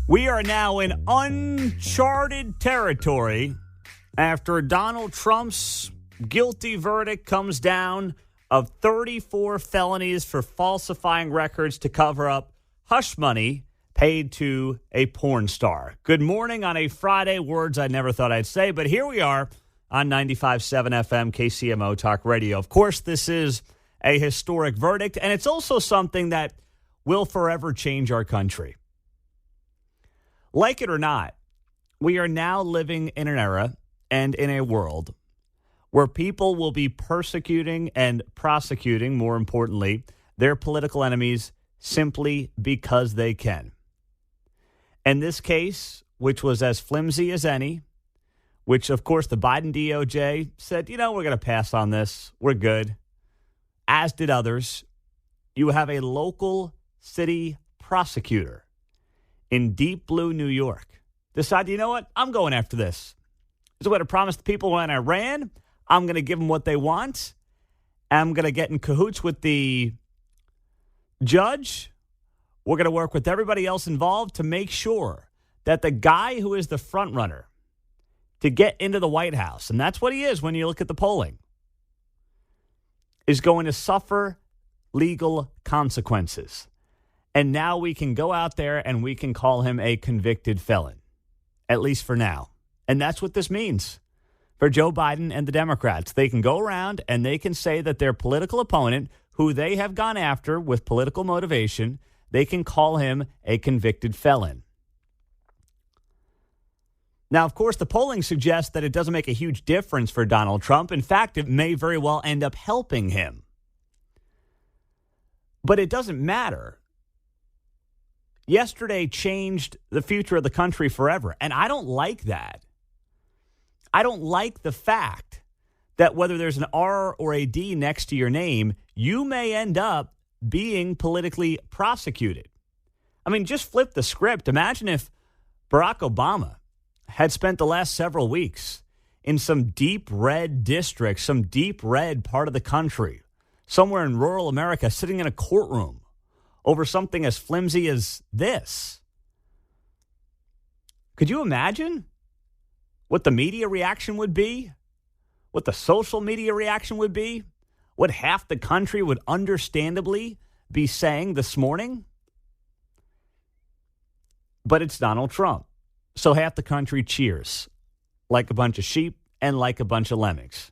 We are now in uncharted territory after Donald Trump's guilty verdict comes down of 34 felonies for falsifying records to cover up hush money paid to a porn star. Good morning on a Friday, words I never thought I'd say, but here we are on 95.7 FM KCMO Talk Radio. Of course, this is a historic verdict, and it's also something that will forever change our country. Like it or not, we are now living in an era and in a world where people will be persecuting and prosecuting, more importantly, their political enemies simply because they can. In this case, which was as flimsy as any, which, of course, the Biden DOJ said, we're going to pass on this. We're good. As did others. You have a local city prosecutor in Deep Blue, New York, decide, I'm going after this. This is what I promised the people when I ran. I'm going to give them what they want. I'm going to get in cahoots with the judge. We're going to work with everybody else involved to make sure that the guy who is the front runner to get into the White House, and that's what he is when you look at the polling, is going to suffer legal consequences. And now we can go out there and we can call him a convicted felon, at least for now. And that's what this means for Joe Biden and the Democrats. They can go around and they can say that their political opponent, who they have gone after with political motivation, they can call him a convicted felon. Now, of course, the polling suggests that it doesn't make a huge difference for Donald Trump. In fact, it may very well end up helping him. But it doesn't matter. Yesterday changed the future of the country forever, and I don't like that. I don't like the fact that whether there's an R or a D next to your name, you may end up being politically prosecuted. I mean, just flip the script. Imagine if Barack Obama had spent the last several weeks in some deep red district, some deep red part of the country, somewhere in rural America, sitting in a courtroom over something as flimsy as this. Could you imagine what the media reaction would be? What the social media reaction would be? What half the country would understandably be saying this morning? But it's Donald Trump. So half the country cheers like a bunch of sheep and like a bunch of lemmings.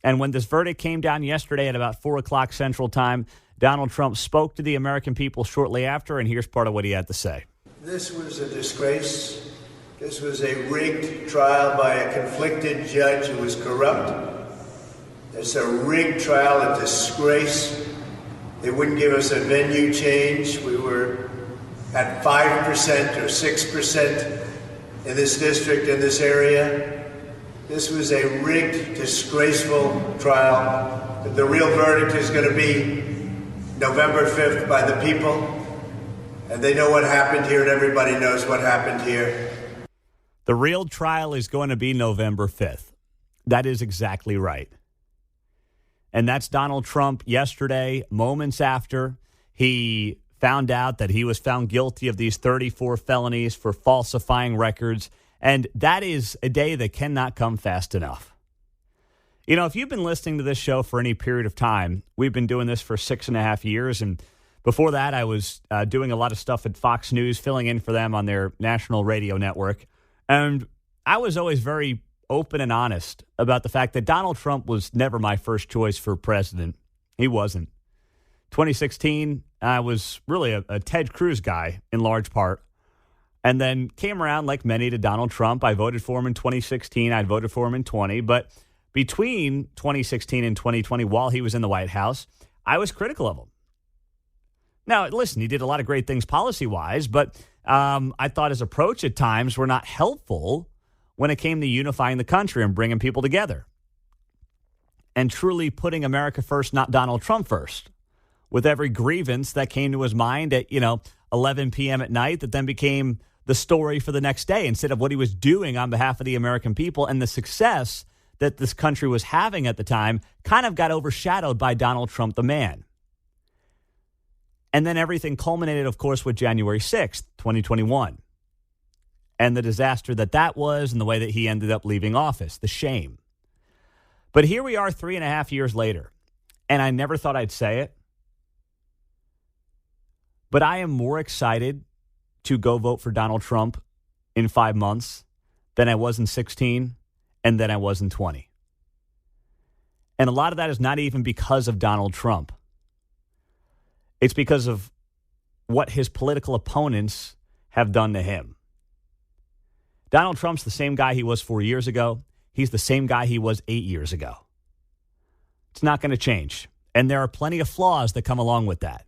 And when this verdict came down yesterday at about 4 o'clock Central Time, Donald Trump spoke to the American people shortly after, and here's part of what he had to say. This was a disgrace. This was a rigged trial by a conflicted judge who was corrupt. It's a rigged trial, a disgrace. They wouldn't give us a venue change. We were at 5% or 6% in this district, in this area. This was a rigged, disgraceful trial. The real verdict is going to be November 5th by the people, and they know what happened here, and everybody knows what happened here. The real trial is going to be November 5th. That is exactly right. And that's Donald Trump yesterday, moments after he found out that he was found guilty of these 34 felonies for falsifying records. And that is a day that cannot come fast enough. If you've been listening to this show for any period of time, we've been doing this for 6.5 years. And before that, I was doing a lot of stuff at Fox News, filling in for them on their national radio network. And I was always very open and honest about the fact that Donald Trump was never my first choice for president. He wasn't. 2016, I was really a Ted Cruz guy in large part. And then came around like many to Donald Trump. I voted for him in 2016. I voted for him in 20. But between 2016 and 2020, while he was in the White House, I was critical of him. Now, listen, he did a lot of great things policy-wise, but I thought his approach at times were not helpful when it came to unifying the country and bringing people together and truly putting America first, not Donald Trump first, with every grievance that came to his mind at, 11 p.m. at night that then became the story for the next day instead of what he was doing on behalf of the American people. And the success that this country was having at the time kind of got overshadowed by Donald Trump, the man. And then everything culminated, of course, with January 6th, 2021, and the disaster that was and the way that he ended up leaving office, the shame. But here we are 3.5 years later, and I never thought I'd say it, but I am more excited to go vote for Donald Trump in 5 months than I was in 16 and than I was in 20. And a lot of that is not even because of Donald Trump. It's because of what his political opponents have done to him. Donald Trump's the same guy he was 4 years ago. He's the same guy he was 8 years ago. It's not going to change. And there are plenty of flaws that come along with that.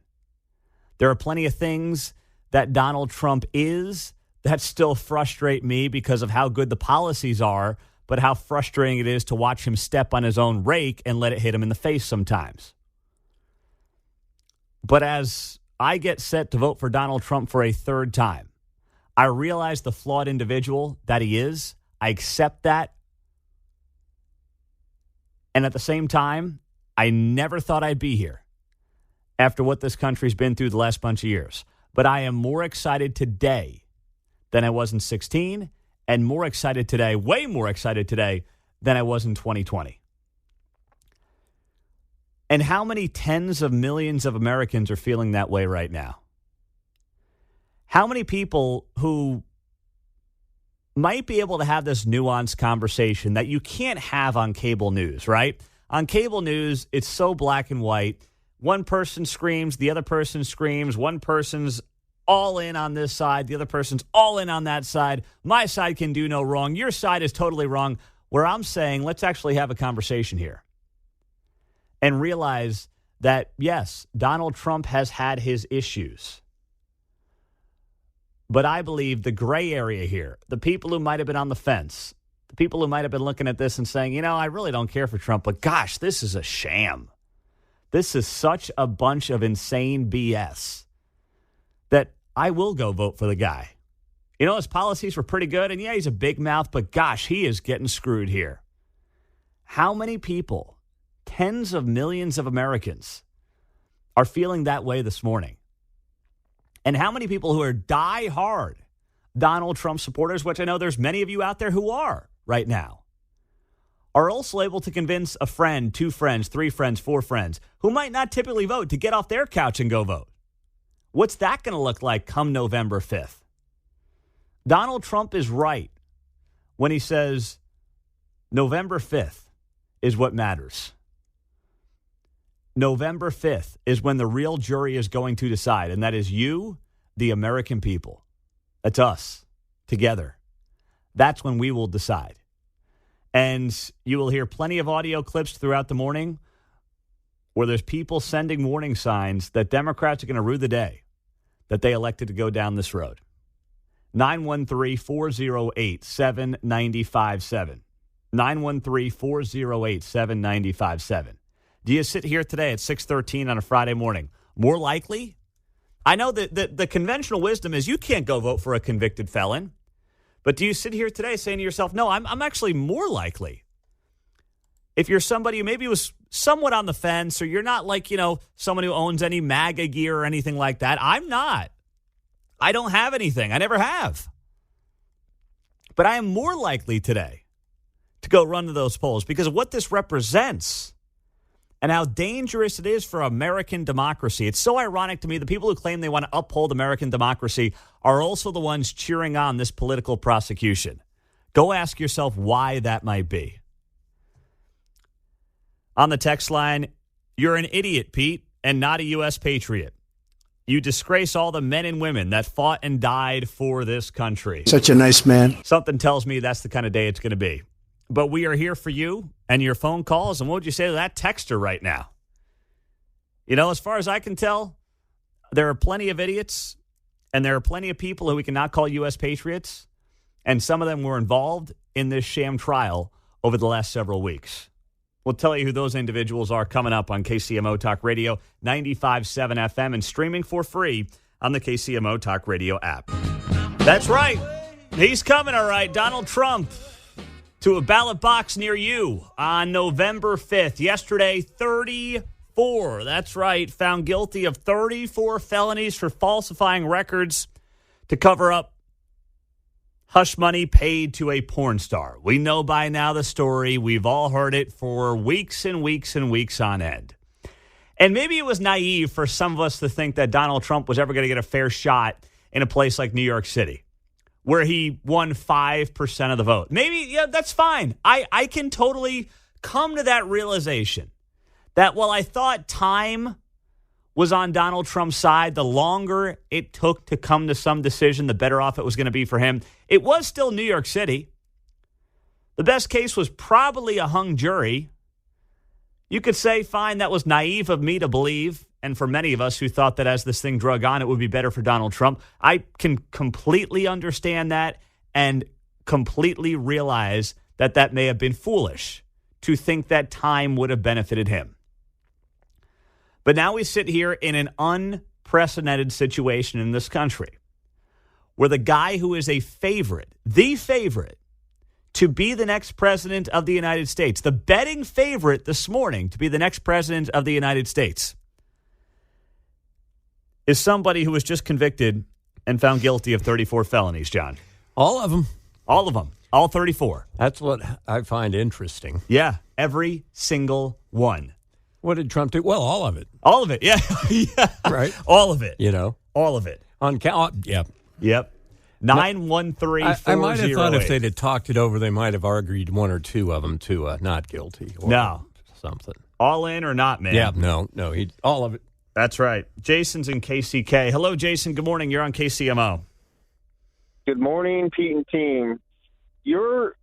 There are plenty of things that Donald Trump is that still frustrate me because of how good the policies are, but how frustrating it is to watch him step on his own rake and let it hit him in the face sometimes. But as I get set to vote for Donald Trump for a third time, I realize the flawed individual that he is. I accept that. And at the same time, I never thought I'd be here after what this country's been through the last bunch of years. But I am more excited today than I was in 16, and more excited today, way more excited today than I was in 2020. And how many tens of millions of Americans are feeling that way right now? How many people who might be able to have this nuanced conversation that you can't have on cable news, right? On cable news, it's so black and white. One person screams, the other person screams. One person's all in on this side, the other person's all in on that side. My side can do no wrong. Your side is totally wrong. Where I'm saying, let's actually have a conversation here and realize that, yes, Donald Trump has had his issues. But I believe the gray area here, the people who might have been on the fence, the people who might have been looking at this and saying, I really don't care for Trump, but gosh, this is a sham. This is such a bunch of insane BS that I will go vote for the guy. His policies were pretty good, and yeah, he's a big mouth, but gosh, he is getting screwed here. How many people, tens of millions of Americans, are feeling that way this morning? And how many people who are die-hard Donald Trump supporters, which I know there's many of you out there who are right now, are also able to convince a friend, 2 friends, 3 friends, 4 friends, who might not typically vote, to get off their couch and go vote? What's that going to look like come November 5th? Donald Trump is right when he says November 5th is what matters. November 5th is when the real jury is going to decide, and that is you, the American people. That's us, together. That's when we will decide. And you will hear plenty of audio clips throughout the morning where there's people sending warning signs that Democrats are going to rue the day that they elected to go down this road. 913-408-7957. 913-408-7957. Do you sit here today at 6:13 on a Friday morning more likely? I know that the conventional wisdom is you can't go vote for a convicted felon. But do you sit here today saying to yourself, no, I'm actually more likely? If you're somebody who maybe was somewhat on the fence, or you're not like, someone who owns any MAGA gear or anything like that. I'm not. I don't have anything. I never have. But I am more likely today to go run to those polls because of what this represents and how dangerous it is for American democracy. It's so ironic to me. The people who claim they want to uphold American democracy are also the ones cheering on this political prosecution. Go ask yourself why that might be. On the text line, you're an idiot, Pete, and not a U.S. patriot. You disgrace all the men and women that fought and died for this country. Such a nice man. Something tells me that's the kind of day it's going to be. But we are here for you and your phone calls. And what would you say to that texter right now? As far as I can tell, there are plenty of idiots and there are plenty of people who we cannot call U.S. patriots. And some of them were involved in this sham trial over the last several weeks. We'll tell you who those individuals are coming up on KCMO Talk Radio, 95.7 FM, and streaming for free on the KCMO Talk Radio app. That's right. He's coming, all right. Donald Trump to a ballot box near you on November 5th. Yesterday, 34. That's right. Found guilty of 34 felonies for falsifying records to cover up Hush money paid to a porn star. We know by now the story. We've all heard it for weeks and weeks and weeks on end. And maybe it was naive for some of us to think that Donald Trump was ever going to get a fair shot in a place like New York City, where he won 5% of the vote. Maybe, yeah, that's fine. I can totally come to that realization that while I thought time was on Donald Trump's side, the longer it took to come to some decision, the better off it was going to be for him. It was still New York City. The best case was probably a hung jury. You could say, fine, that was naive of me to believe, and for many of us who thought that as this thing drug on, it would be better for Donald Trump. I can completely understand that and completely realize that that may have been foolish to think that time would have benefited him. But now we sit here in an unprecedented situation in this country where the guy who is a favorite, the favorite, to be the next president of the United States, the betting favorite this morning to be the next president of the United States, is somebody who was just convicted and found guilty of 34 felonies, John. All of them. All of them. All 34. That's what I find interesting. Yeah, every single one. What did Trump do? Well, all of it. All of it, yeah. Yeah. Right? All of it. You know? All of it. On count, yeah. Yep. 913-408. I might have thought if they'd have talked it over, they might have argued one or two of them to not guilty or something. All in or not, man? Yeah, no. All of it. That's right. Jason's in KCK. Hello, Jason. Good morning. You're on KCMO. Good morning, Pete and team. Your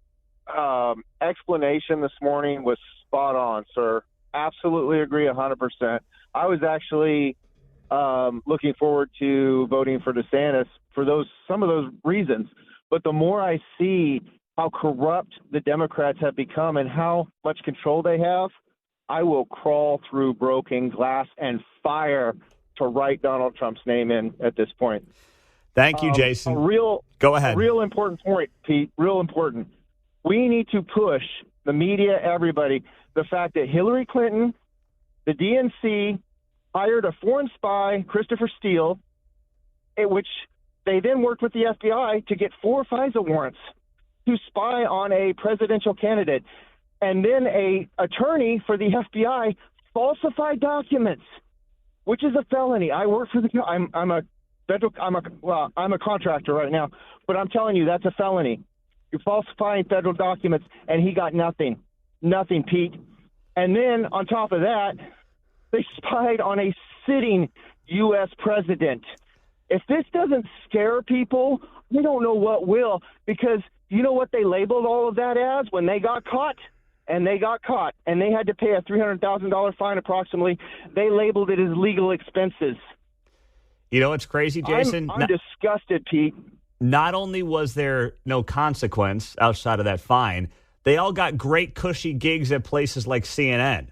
explanation this morning was spot on, sir. Absolutely agree 100%. I was actually looking forward to voting for DeSantis for some of those reasons. But the more I see how corrupt the Democrats have become and how much control they have, I will crawl through broken glass and fire to write Donald Trump's name in at this point. Thank you, Jason. Go ahead. A real important point, Pete. Real important. We need to push the media, everybody, the fact that Hillary Clinton, the DNC, hired a foreign spy, Christopher Steele, which they then worked with the FBI to get 4 FISA warrants to spy on a presidential candidate. And then a attorney for the FBI falsified documents, which is a felony. I work for I'm a contractor right now, but I'm telling you, that's a felony. You're falsifying federal documents, and he got nothing. Nothing, Pete. And then on top of that, they spied on a sitting U.S. president. If this doesn't scare people, we don't know what will, because you know what they labeled all of that as when they got caught? And they got caught, and they had to pay a $300,000 fine approximately. They labeled it as legal expenses. You know what's crazy, Jason? I'm disgusted, Pete. Not only was there no consequence outside of that fine, they all got great cushy gigs at places like CNN.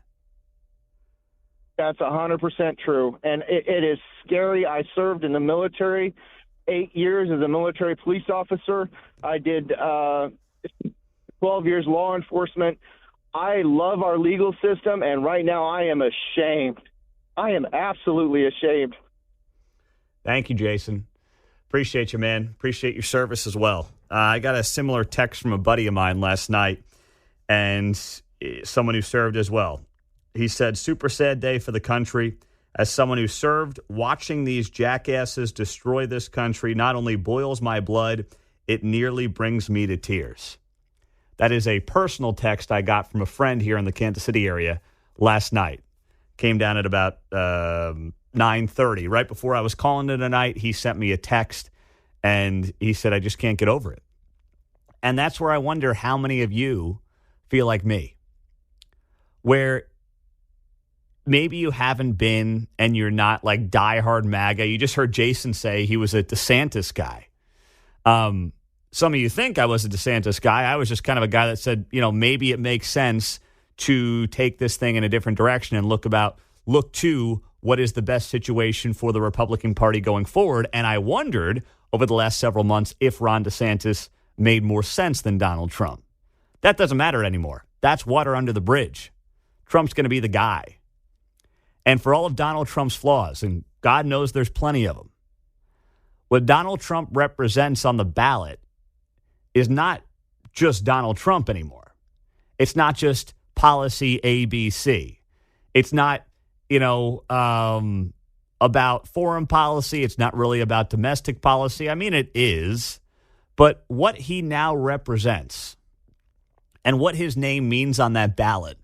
That's 100% true, and it is scary. I served in the military 8 years as a military police officer. I did 12 years law enforcement. I love our legal system, and right now I am ashamed. I am absolutely ashamed. Thank you, Jason. Appreciate you, man. Appreciate your service as well. I got a similar text from a buddy of mine last night, and someone who served as well. He said, super sad day for the country. As someone who served, watching these jackasses destroy this country not only boils my blood, it nearly brings me to tears. That is a personal text I got from a friend here in the Kansas City area last night. Came down at about 9:30. Right before I was calling it a night, he sent me a text, and he said, I just can't get over it. And that's where I wonder how many of you feel like me, where maybe you haven't been and you're not like diehard MAGA. You just heard Jason say he was a DeSantis guy. Some of you think I was a DeSantis guy. I was just kind of a guy that said, maybe it makes sense to take this thing in a different direction and look to what is the best situation for the Republican Party going forward. And I wondered over the last several months if Ron DeSantis made more sense than Donald Trump. That doesn't matter anymore. That's water under the bridge. Trump's going to be the guy. And for all of Donald Trump's flaws, and God knows there's plenty of them, what Donald Trump represents on the ballot is not just Donald Trump anymore. It's not just policy ABC. It's not, about foreign policy. It's not really about domestic policy. I mean, it is. But what he now represents and what his name means on that ballot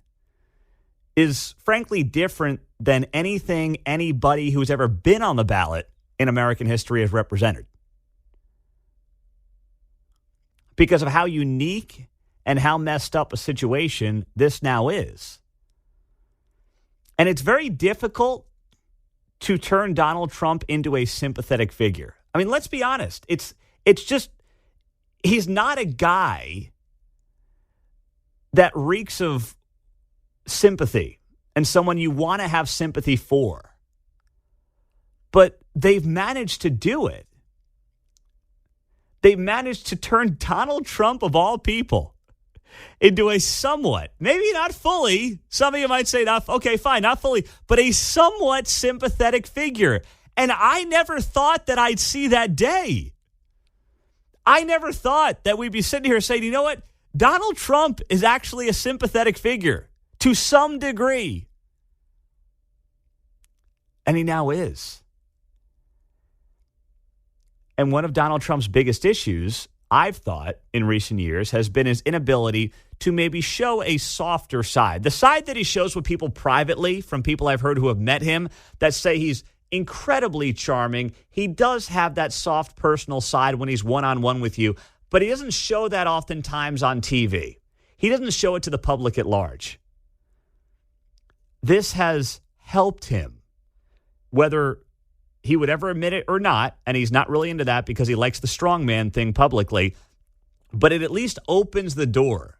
is frankly different than anything anybody who's ever been on the ballot in American history has represented. Because of how unique and how messed up a situation this now is. And it's very difficult to turn Donald Trump into a sympathetic figure. I mean, let's be honest. It's just, he's not a guy that reeks of sympathy and someone you want to have sympathy for. But they've managed to do it. They managed to turn Donald Trump, of all people, into a somewhat, maybe not fully, some of you might say, not fully, but a somewhat sympathetic figure. And I never thought that I'd see that day. I never thought that we'd be sitting here saying, you know what? Donald Trump is actually a sympathetic figure to some degree. And he now is. And one of Donald Trump's biggest issues, I've thought, in recent years, has been his inability to maybe show a softer side. The side that he shows with people privately, from people I've heard who have met him, that say he's incredibly charming. He does have that soft personal side when he's one-on-one with you, but he doesn't show that oftentimes on TV. He doesn't show it to the public at large. This has helped him, whether he would ever admit it or not, and he's not really into that because he likes the strongman thing publicly, but it at least opens the door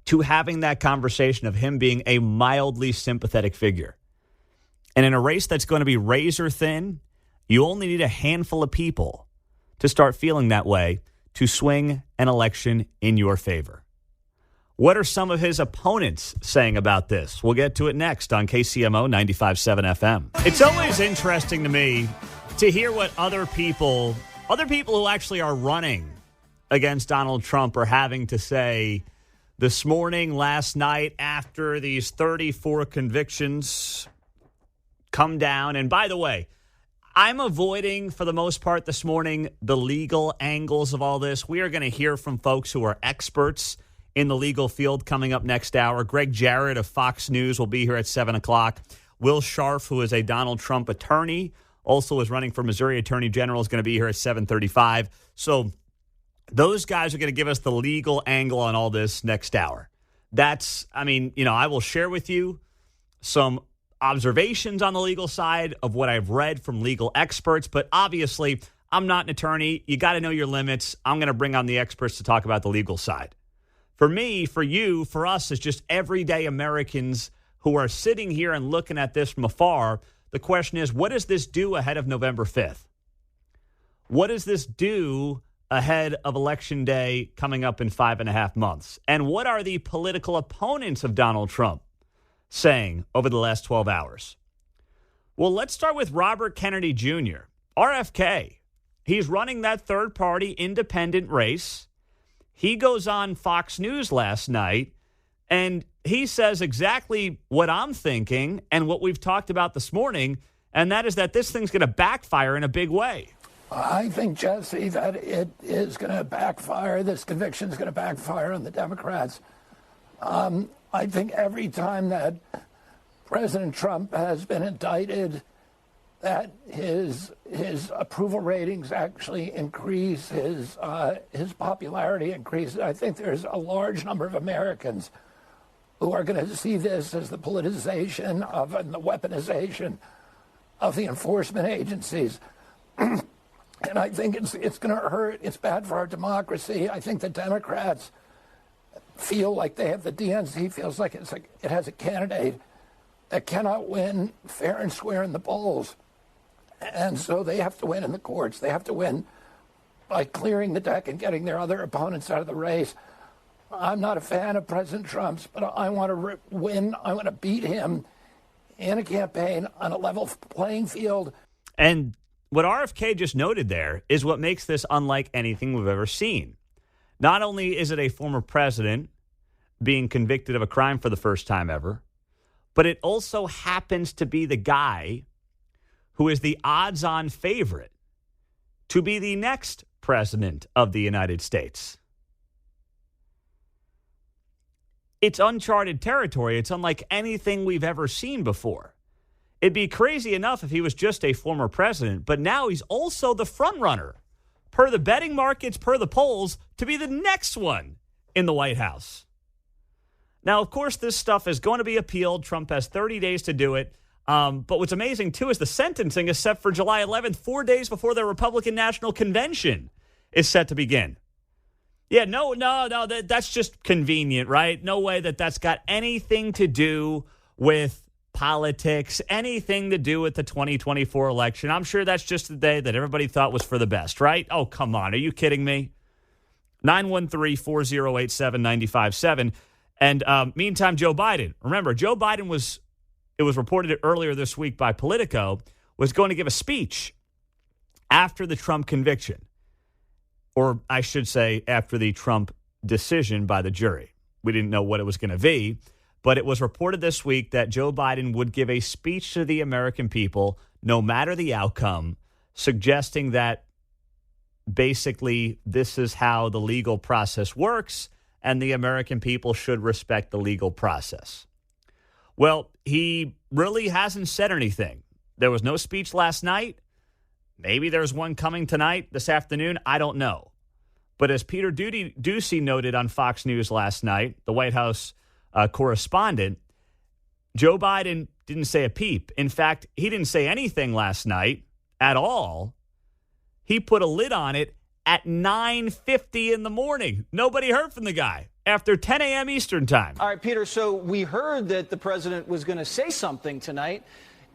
to having that conversation of him being a mildly sympathetic figure. And in a race that's going to be razor thin, you only need a handful of people to start feeling that way to swing an election in your favor. What are some of his opponents saying about this? We'll get to it next on KCMO 95.7 FM. It's always interesting to me to hear what other people who actually are running against Donald Trump are having to say this morning, last night, after these 34 convictions come down. And by the way, I'm avoiding, for the most part this morning, the legal angles of all this. We are going to hear from folks who are experts in the legal field coming up next hour. Greg Jarrett of Fox News will be here at 7 o'clock. Will Scharf, who is a Donald Trump attorney, also is running for Missouri Attorney General, is going to be here at 7:35. So those guys are going to give us the legal angle on all this next hour. I will share with you some observations on the legal side of what I've read from legal experts, but obviously I'm not an attorney. You got to know your limits. I'm going to bring on the experts to talk about the legal side. For me, for you, for us, as just everyday Americans who are sitting here and looking at this from afar, the question is, what does this do ahead of November 5th? What does this do ahead of Election Day coming up in 5.5 months? And what are the political opponents of Donald Trump saying over the last 12 hours? Well, let's start with Robert Kennedy Jr., RFK. He's running that third-party independent race. He goes on Fox News last night, and he says exactly what I'm thinking and what we've talked about this morning, and that is that this thing's going to backfire in a big way. I think, Jesse, that it is going to backfire. This conviction is going to backfire on the Democrats. I think every time that President Trump has been indicted, that his approval ratings actually increase, his popularity increases. I think there's a large number of Americans who are going to see this as the politicization of and the weaponization of the enforcement agencies. And I think it's going to hurt. It's bad for our democracy. I think the Democrats feel like they have, the DNC feels like it has a candidate that cannot win fair and square in the polls. And so they have to win in the courts. They have to win by clearing the deck and getting their other opponents out of the race. I'm not a fan of President Trump's, but I want to win. I want to beat him in a campaign on a level playing field. And what RFK just noted there is what makes this unlike anything we've ever seen. Not only is it a former president being convicted of a crime for the first time ever, but it also happens to be the guy who is the odds-on favorite to be the next president of the United States. It's uncharted territory. It's unlike anything we've ever seen before. It'd be crazy enough if he was just a former president, but now he's also the front runner, per the betting markets, per the polls, to be the next one in the White House. Now, of course, this stuff is going to be appealed. Trump has 30 days to do it. But what's amazing, too, is the sentencing is set for July 11th, 4 days before the Republican National Convention is set to begin. Yeah, no, that's just convenient, right? No way that's got anything to do with politics, anything to do with the 2024 election. I'm sure that's just the day that everybody thought was for the best, right? Oh, come on. Are you kidding me? 913-4087-95.7. And meantime, Joe Biden. Remember, Joe Biden it was reported earlier this week by Politico, was going to give a speech after the Trump conviction. Or I should say after the Trump decision by the jury. We didn't know what it was going to be, but it was reported this week that Joe Biden would give a speech to the American people, no matter the outcome, suggesting that basically this is how the legal process works and the American people should respect the legal process. Well, he really hasn't said anything. There was no speech last night. Maybe there's one coming tonight, this afternoon. I don't know. But as Peter Doocy noted on Fox News last night, the White House correspondent, Joe Biden didn't say a peep. In fact, he didn't say anything last night at all. He put a lid on it at 9:50 in the morning. Nobody heard from the guy after 10 a.m. Eastern time. All right, Peter, so we heard that the president was going to say something tonight,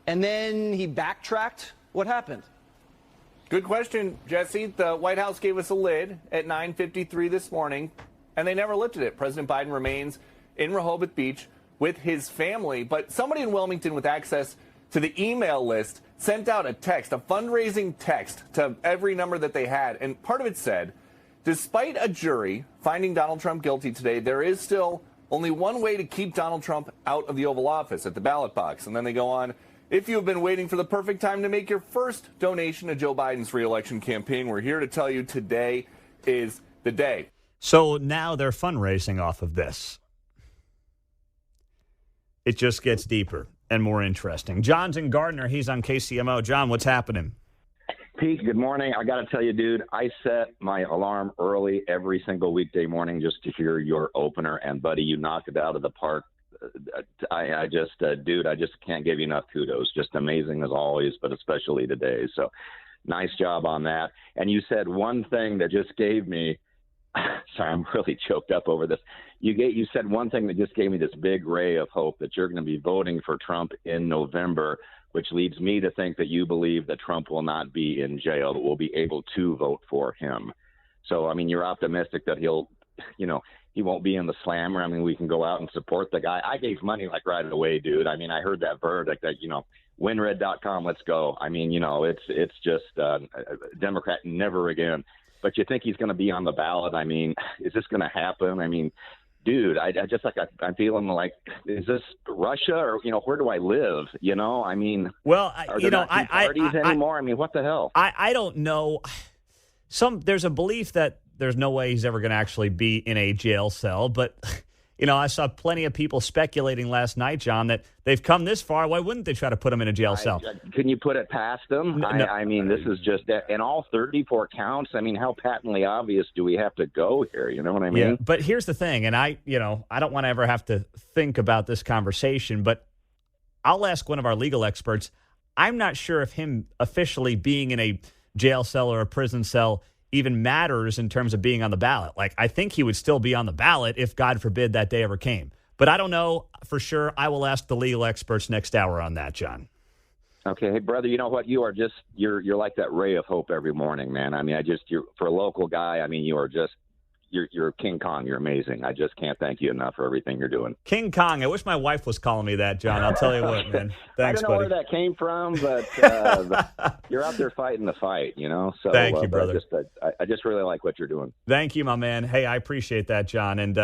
and then he backtracked. What happened? Good question, Jesse. The White House gave us a lid at 9:53 this morning, and they never lifted it. President Biden remains in Rehoboth Beach with his family, but somebody in Wilmington with access to the email list sent out a text, a fundraising text to every number that they had, and part of it said, despite a jury finding Donald Trump guilty today, there is still only one way to keep Donald Trump out of the Oval Office, at the ballot box. And then they go on, if you have been waiting for the perfect time to make your first donation to Joe Biden's reelection campaign, we're here to tell you today is the day. So now they're fundraising off of this. It just gets deeper and more interesting. John's in Gardner. He's on KCMO. John, what's happening? Pete, good morning. I got to tell you, dude, I set my alarm early every single weekday morning just to hear your opener. And, buddy, you knocked it out of the park. I just can't give you enough kudos. Just amazing as always, but especially today. So nice job on that. And you said one thing that just gave me sorry, I'm really choked up over this. You said one thing that just gave me this big ray of hope that you're going to be voting for Trump in November, which leads me to think that you believe that Trump will not be in jail, that we'll be able to vote for him. So, I mean, you're optimistic that he won't be in the slammer. I mean, we can go out and support the guy. I gave money like right away, dude. I mean, I heard that verdict that, winred.com, let's go. I mean, it's just Democrat never again. But you think he's going to be on the ballot? I mean, is this going to happen? I mean, dude, I'm feeling like, is this Russia or, where do I live? I mean, well, are there not parties anymore? I mean, what the hell? I don't know. There's a belief that there's no way he's ever going to actually be in a jail cell. But, I saw plenty of people speculating last night, John, that they've come this far. Why wouldn't they try to put him in a jail cell? Can you put it past them? No. I mean, this is just in all 34 counts. I mean, how patently obvious do we have to go here? You know what I mean? Yeah, but here's the thing, and I don't want to ever have to think about this conversation, but I'll ask one of our legal experts. I'm not sure if him officially being in a jail cell or a prison cell even matters in terms of being on the ballot. Like, I think he would still be on the ballot if, God forbid, that day ever came. But I don't know for sure. I will ask the legal experts next hour on that, John. Okay. Hey, brother, you know what? You are just, you're like that ray of hope every morning, man. I mean, you're for a local guy. I mean, you are just you're King Kong. You're amazing. I just can't thank you enough for everything you're doing. King Kong. I wish my wife was calling me that, John. I'll tell you what, man. Thanks, I don't know buddy. where that came from, but you're out there fighting the fight, So thank you, brother. I just really like what you're doing. Thank you, my man. Hey, I appreciate that, John. And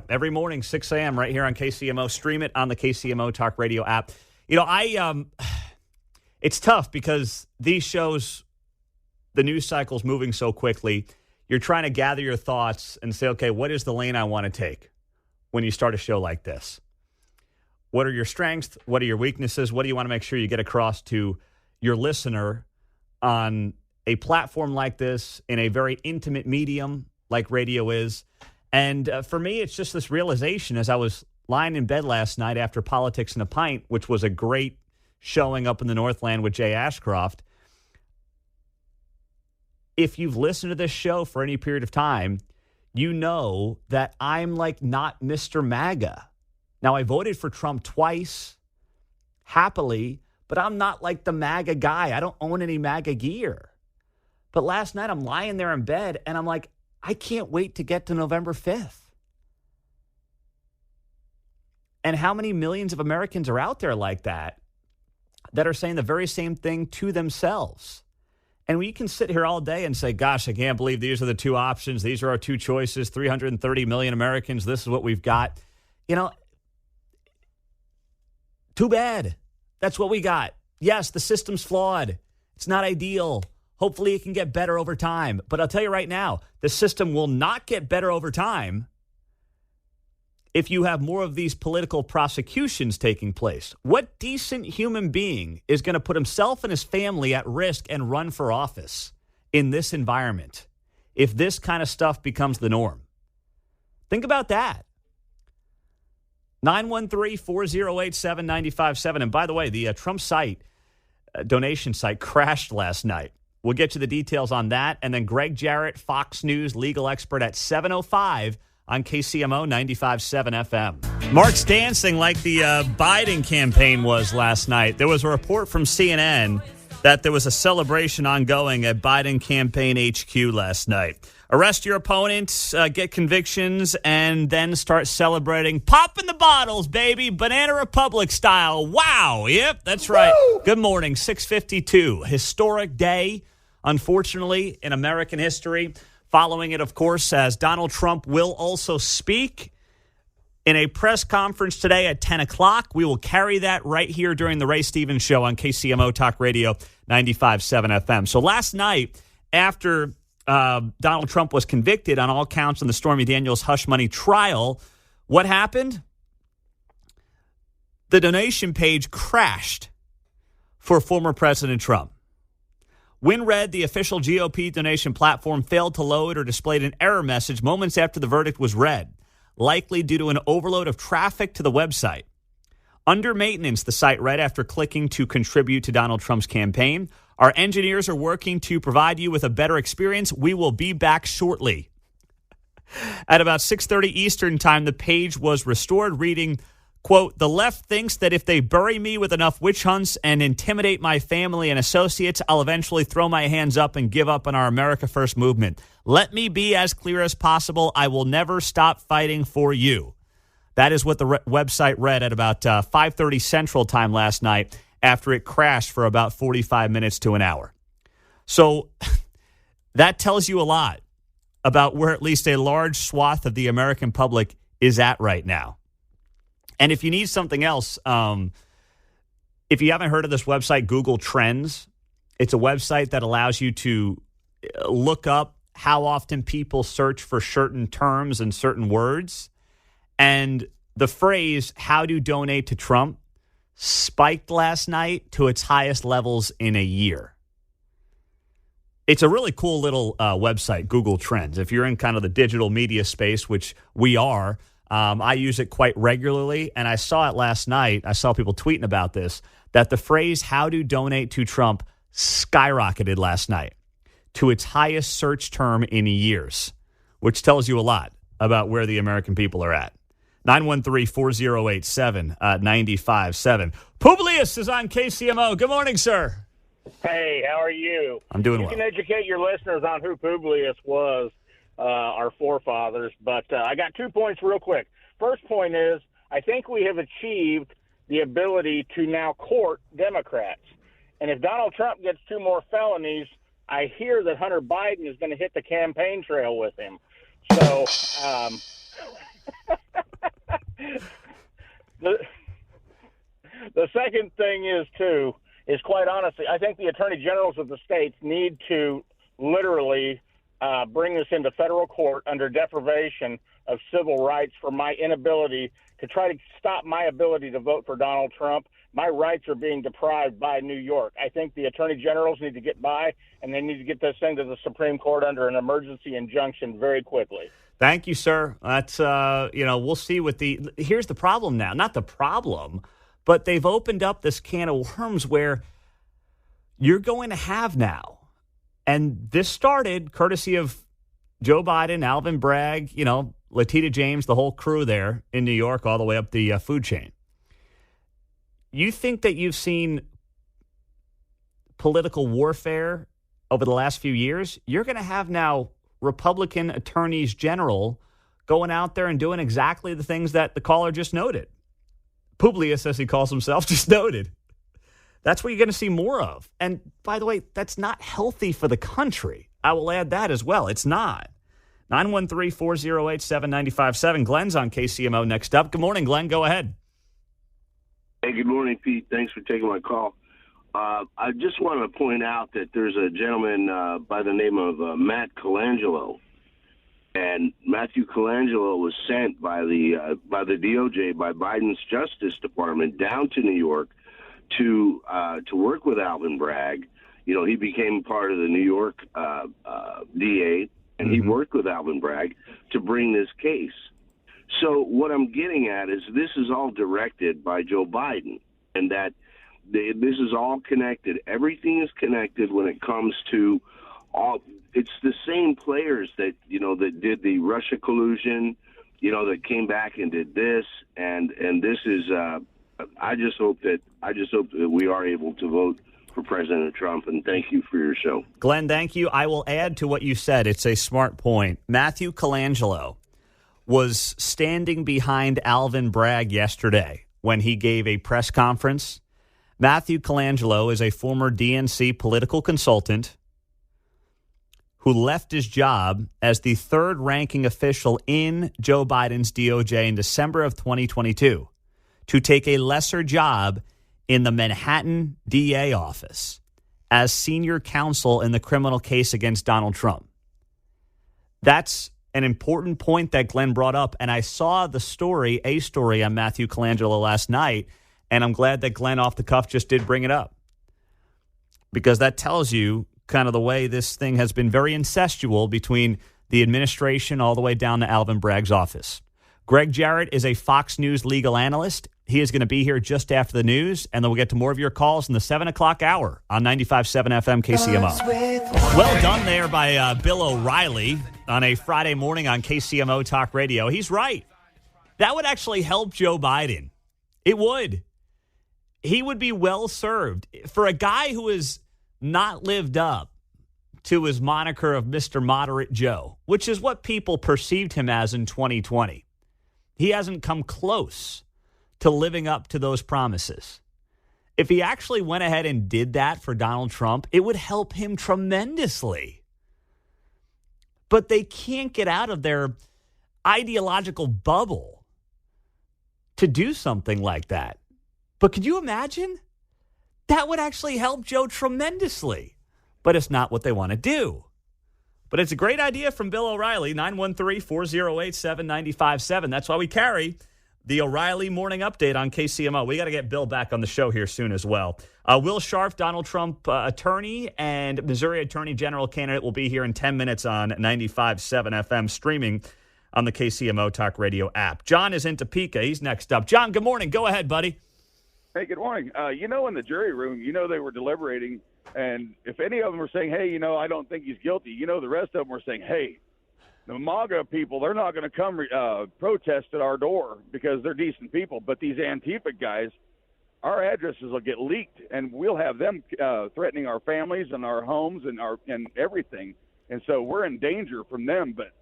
every morning, 6 a.m. right here on KCMO. Stream it on the KCMO Talk Radio app. It's tough because these shows, the news cycle's moving so quickly. You're trying to gather your thoughts and say, okay, what is the lane I want to take when you start a show like this? What are your strengths? What are your weaknesses? What do you want to make sure you get across to your listener on a platform like this, in a very intimate medium like radio is? And for me, it's just this realization as I was lying in bed last night after Politics and a Pint, which was a great showing up in the Northland with Jay Ashcroft. If you've listened to this show for any period of time, you know that I'm like not Mr. MAGA. Now, I voted for Trump twice, happily, but I'm not like the MAGA guy. I don't own any MAGA gear. But last night I'm lying there in bed and I'm like, I can't wait to get to November 5th. And how many millions of Americans are out there like that are saying the very same thing to themselves? And we can sit here all day and say, gosh, I can't believe these are the two options. These are our two choices. 330 million Americans. This is what we've got. Too bad. That's what we got. Yes, the system's flawed. It's not ideal. Hopefully it can get better over time. But I'll tell you right now, the system will not get better over time if you have more of these political prosecutions taking place. What decent human being is going to put himself and his family at risk and run for office in this environment if this kind of stuff becomes the norm? Think about that. 913-408-7957. And by the way, the Trump site, donation site, crashed last night. We'll get you the details on that. And then Greg Jarrett, Fox News legal expert at 7:05 on KCMO 95.7 FM. Mark's dancing like the Biden campaign was last night. There was a report from CNN that there was a celebration ongoing at Biden campaign HQ last night. Arrest your opponents, get convictions, and then start celebrating. Popping the bottles, baby. Banana Republic style. Wow. Yep, that's right. Woo! Good morning, 6:52. Historic day, unfortunately, in American history. Following it, of course, as Donald Trump will also speak in a press conference today at 10 o'clock. We will carry that right here during the Ray Stevens Show on KCMO Talk Radio 95.7 FM. So last night, after Donald Trump was convicted on all counts in the Stormy Daniels hush money trial, what happened? The donation page crashed for former President Trump. WinRed, the official GOP donation platform, failed to load or displayed an error message moments after the verdict was read, likely due to an overload of traffic to the website. Under maintenance, the site read after clicking to contribute to Donald Trump's campaign. Our engineers are working to provide you with a better experience. We will be back shortly. At about 6:30 Eastern time, the page was restored, reading, quote, "The left thinks that if they bury me with enough witch hunts and intimidate my family and associates, I'll eventually throw my hands up and give up on our America First movement. Let me be as clear as possible. I will never stop fighting for you." That is what the website read at about 5:30 Central time last night after it crashed for about 45 minutes to an hour. So that tells you a lot about where at least a large swath of the American public is at right now. And if you need something else, if you haven't heard of this website, Google Trends, it's a website that allows you to look up how often people search for certain terms and certain words. And the phrase, "how to donate to Trump," spiked last night to its highest levels in a year. It's a really cool little website, Google Trends. If you're in kind of the digital media space, which we are, I use it quite regularly, and I saw it last night. I saw people tweeting about this, that the phrase "how to donate to Trump" skyrocketed last night to its highest search term in years, which tells you a lot about where the American people are at. 913-408-7957. Publius is on KCMO. Good morning, sir. Hey, how are you? I'm doing well. You can educate your listeners on who Publius was. our forefathers. But I got 2 points real quick. First point is I think we have achieved the ability to now court Democrats. And if Donald Trump gets 2 more felonies, I hear that Hunter Biden is going to hit the campaign trail with him. So the second thing is quite honestly, I think the attorney generals of the states need to literally bring this into federal court under deprivation of civil rights for my inability to try to stop my ability to vote for Donald Trump. My rights are being deprived by New York. I think the attorney generals need to get by, and they need to get this thing to the Supreme Court under an emergency injunction very quickly. Thank you, sir. That's, we'll see what here's the problem now. Not the problem, but they've opened up this can of worms where you're going to have now, and this started courtesy of Joe Biden, Alvin Bragg, Letitia James, the whole crew there in New York, all the way up the food chain. You think that you've seen political warfare over the last few years? You're going to have now Republican attorneys general going out there and doing exactly the things that the caller just noted. Publius, as he calls himself, just noted. That's what you're going to see more of. And by the way, that's not healthy for the country. I will add that as well. It's not. 913-408-7957. Glenn's on KCMO next up. Good morning, Glenn. Go ahead. Hey, good morning, Pete. Thanks for taking my call. I just want to point out that there's a gentleman by the name of Matt Colangelo, and Matthew Colangelo was sent by the DOJ, by Biden's Justice Department, down to New York to work with Alvin Bragg. He became part of the New York DA, and he worked with Alvin Bragg to bring this case. So what I'm getting at is this is all directed by Joe Biden, and that this is all connected. Everything is connected when it comes to all. It's the same players that that did the Russia collusion, that came back and did this, and this is. I just hope that we are able to vote for President Trump, and thank you for your show. Glenn, thank you. I will add to what you said. It's a smart point. Matthew Colangelo was standing behind Alvin Bragg yesterday when he gave a press conference. Matthew Colangelo is a former DNC political consultant who left his job as the third-ranking official in Joe Biden's DOJ in December of 2022 to take a lesser job in the Manhattan DA office as senior counsel in the criminal case against Donald Trump. That's an important point that Glenn brought up, and I saw a story on Matthew Colangelo last night, and I'm glad that Glenn off the cuff just did bring it up, because that tells you kind of the way this thing has been very incestual between the administration all the way down to Alvin Bragg's office. Greg Jarrett is a Fox News legal analyst. He is going to be here just after the news, and then we'll get to more of your calls in the 7 o'clock hour on 95.7 FM KCMO. Well done there by Bill O'Reilly on a Friday morning on KCMO Talk Radio. He's right. That would actually help Joe Biden. It would. He would be well served. For a guy who has not lived up to his moniker of Mr. Moderate Joe, which is what people perceived him as in 2020. He hasn't come close to living up to those promises. If he actually went ahead and did that for Donald Trump, it would help him tremendously. But they can't get out of their ideological bubble to do something like that. But could you imagine? That would actually help Joe tremendously. But it's not what they want to do. But it's a great idea from Bill O'Reilly, 913-408-7957. That's why we carry the O'Reilly Morning Update on KCMO. We got to get Bill back on the show here soon as well. Will Scharf, Donald Trump attorney and Missouri Attorney General candidate, will be here in 10 minutes on 95.7 FM, streaming on the KCMO Talk Radio app. John is in Topeka. He's next up. John, good morning. Go ahead, buddy. Hey, good morning. In the jury room, they were deliberating, and if any of them were saying, hey, I don't think he's guilty, the rest of them were saying, hey, the MAGA people, they're not going to come protest at our door because they're decent people. But these Antifa guys, our addresses will get leaked, and we'll have them threatening our families and our homes and everything. And so we're in danger from them. But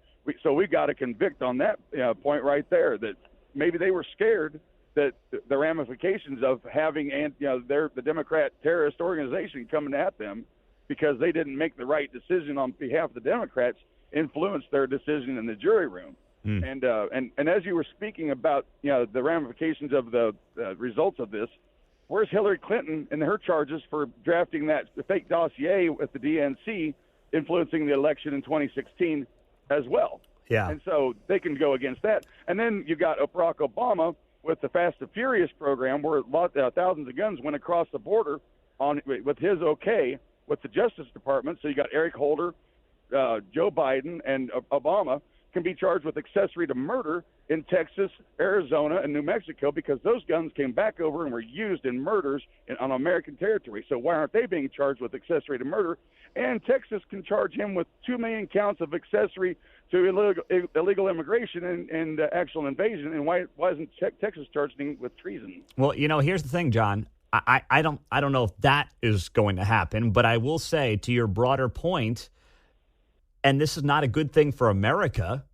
So we got to convict on that point right there, that maybe they were scared that the ramifications of having the Democrat terrorist organization coming at them because they didn't make the right decision on behalf of the Democrats influenced their decision in the jury room. And as you were speaking about the ramifications of the results of this, where's Hillary Clinton and her charges for drafting that fake dossier with the DNC influencing the election in 2016 as well? Yeah. And so they can go against that. And then you got Barack Obama with the Fast and Furious program, where thousands of guns went across the border with his okay with the Justice Department. So you got Eric Holder, Joe Biden, and Obama can be charged with accessory to murder in Texas, Arizona, and New Mexico because those guns came back over and were used in murders on American territory. So why aren't they being charged with accessory to murder? And Texas can charge him with 2 million counts of accessory to illegal immigration and actual invasion. And why isn't Texas charging him with treason? Well, here's the thing, John. I don't know if that is going to happen, but I will say to your broader point, and this is not a good thing for America,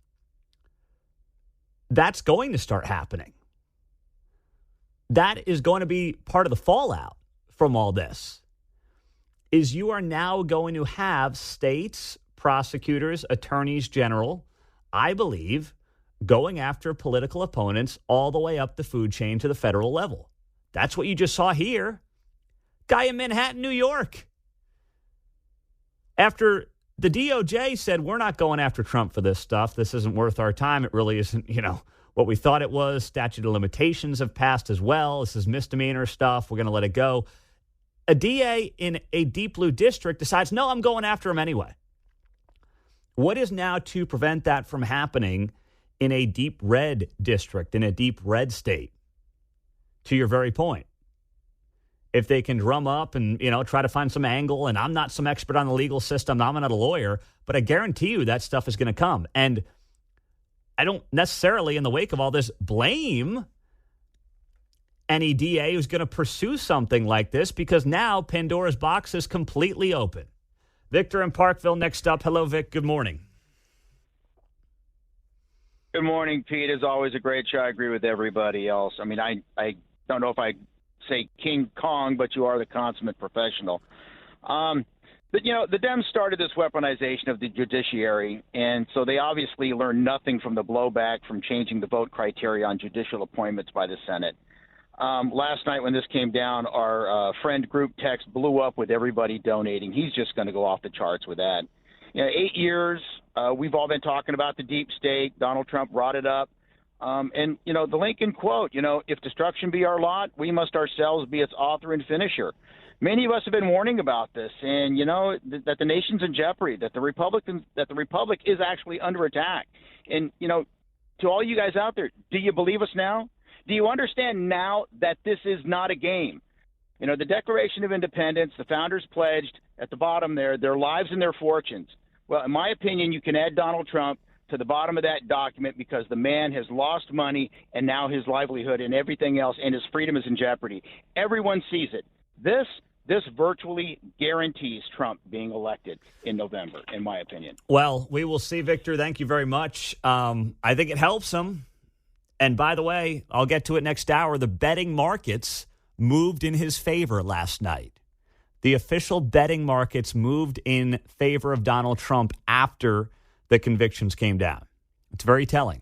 that's going to start happening. That is going to be part of the fallout from all this, is you are now going to have states, prosecutors, attorneys general, I believe, going after political opponents all the way up the food chain to the federal level. That's what you just saw here. Guy in Manhattan, New York. After the DOJ said, we're not going after Trump for this stuff. This isn't worth our time. It really isn't, what we thought it was. Statute of limitations have passed as well. This is misdemeanor stuff. We're going to let it go. A DA in a deep blue district decides, no, I'm going after him anyway. What is now to prevent that from happening in a deep red district, in a deep red state? To your very point. If they can drum up and, try to find some angle, and I'm not some expert on the legal system, I'm not a lawyer, but I guarantee you that stuff is going to come. And I don't necessarily, in the wake of all this, blame any DA who's going to pursue something like this, because now Pandora's box is completely open. Victor in Parkville next up. Hello, Vic. Good morning. Good morning, Pete. As always, a great show. I agree with everybody else. I mean, I don't know if I say King Kong, but you are the consummate professional. But, the Dems started this weaponization of the judiciary, and so they obviously learned nothing from the blowback from changing the vote criteria on judicial appointments by the Senate. Last night when this came down, our friend group text blew up with everybody donating. He's just going to go off the charts with that. 8 years, we've all been talking about the deep state. Donald Trump brought it up. And the Lincoln quote, if destruction be our lot, we must ourselves be its author and finisher. Many of us have been warning about this, and, that the nation's in jeopardy, that the republic is actually under attack. And, to all you guys out there, do you believe us now? Do you understand now that this is not a game? The Declaration of Independence, the founders pledged at the bottom there, their lives and their fortunes. Well, in my opinion, you can add Donald Trump to the bottom of that document because the man has lost money and now his livelihood and everything else, and his freedom is in jeopardy. Everyone sees it. This virtually guarantees Trump being elected in November, in my opinion. Well, we will see, Victor. Thank you very much. I think it helps him. And by the way, I'll get to it next hour. The betting markets moved in his favor last night. The official betting markets moved in favor of Donald Trump after the convictions came down. It's very telling.